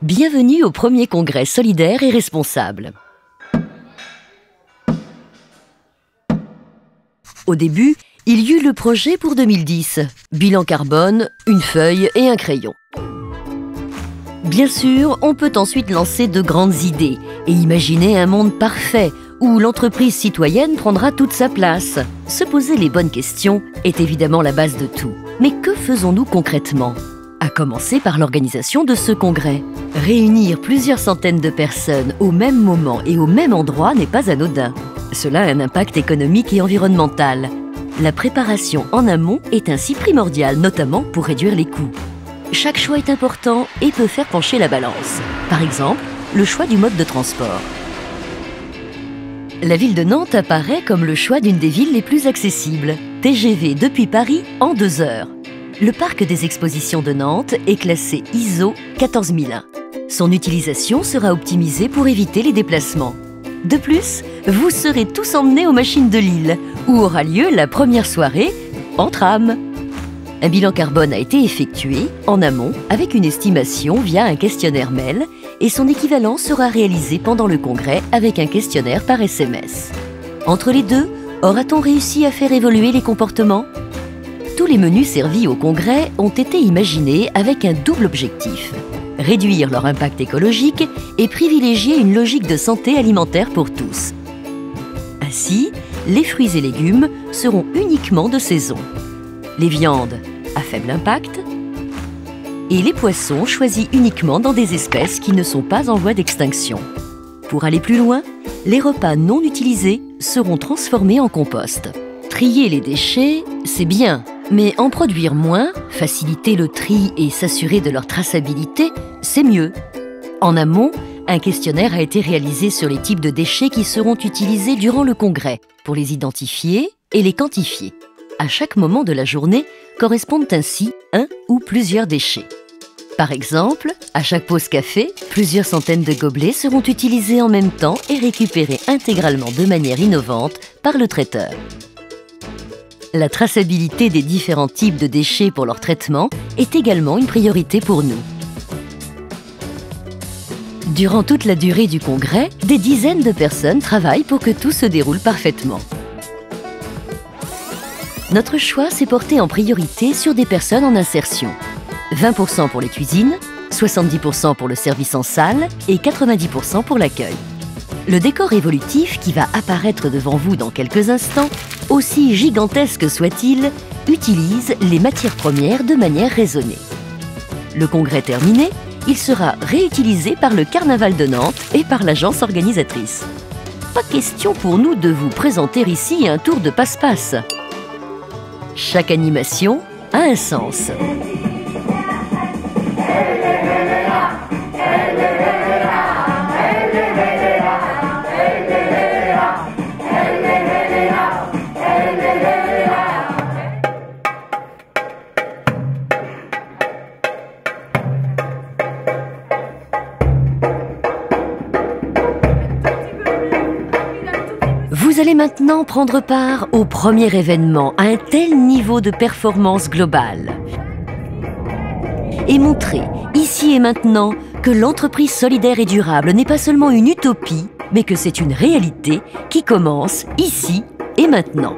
Bienvenue au premier congrès solidaire et responsable. Au début, il y eut le projet pour 2010. Bilan carbone, une feuille et un crayon. Bien sûr, on peut ensuite lancer de grandes idées et imaginer un monde parfait où l'entreprise citoyenne prendra toute sa place. Se poser les bonnes questions est évidemment la base de tout. Mais que faisons-nous concrètement ? À commencer par l'organisation de ce congrès. Réunir plusieurs centaines de personnes au même moment et au même endroit n'est pas anodin. Cela a un impact économique et environnemental. La préparation en amont est ainsi primordiale, notamment pour réduire les coûts. Chaque choix est important et peut faire pencher la balance. Par exemple, le choix du mode de transport. La ville de Nantes apparaît comme le choix d'une des villes les plus accessibles. TGV depuis Paris en 2 heures. Le parc des expositions de Nantes est classé ISO 14001. Son utilisation sera optimisée pour éviter les déplacements. De plus, vous serez tous emmenés aux Machines de Lille, où aura lieu la première soirée en tram. Un bilan carbone a été effectué en amont avec une estimation via un questionnaire mail et son équivalent sera réalisé pendant le congrès avec un questionnaire par SMS. Entre les deux, aura-t-on réussi à faire évoluer les comportements ? Tous les menus servis au congrès ont été imaginés avec un double objectif. Réduire leur impact écologique et privilégier une logique de santé alimentaire pour tous. Ainsi, les fruits et légumes seront uniquement de saison. Les viandes à faible impact et les poissons choisis uniquement dans des espèces qui ne sont pas en voie d'extinction. Pour aller plus loin, les repas non utilisés seront transformés en compost. Trier les déchets, c'est bien, mais en produire moins, faciliter le tri et s'assurer de leur traçabilité, c'est mieux. En amont, un questionnaire a été réalisé sur les types de déchets qui seront utilisés durant le congrès, pour les identifier et les quantifier. À chaque moment de la journée correspondent ainsi un ou plusieurs déchets. Par exemple, à chaque pause café, plusieurs centaines de gobelets seront utilisés en même temps et récupérés intégralement de manière innovante par le traiteur. La traçabilité des différents types de déchets pour leur traitement est également une priorité pour nous. Durant toute la durée du congrès, des dizaines de personnes travaillent pour que tout se déroule parfaitement. Notre choix s'est porté en priorité sur des personnes en insertion. 20% pour les cuisines, 70% pour le service en salle et 90% pour l'accueil. Le décor évolutif qui va apparaître devant vous dans quelques instants, aussi gigantesque soit-il, utilise les matières premières de manière raisonnée. Le congrès terminé, il sera réutilisé par le Carnaval de Nantes et par l'agence organisatrice. Pas question pour nous de vous présenter ici un tour de passe-passe. Chaque animation a un sens. Vous allez maintenant prendre part au premier événement à un tel niveau de performance globale et montrer, ici et maintenant, que l'entreprise solidaire et durable n'est pas seulement une utopie, mais que c'est une réalité qui commence ici et maintenant.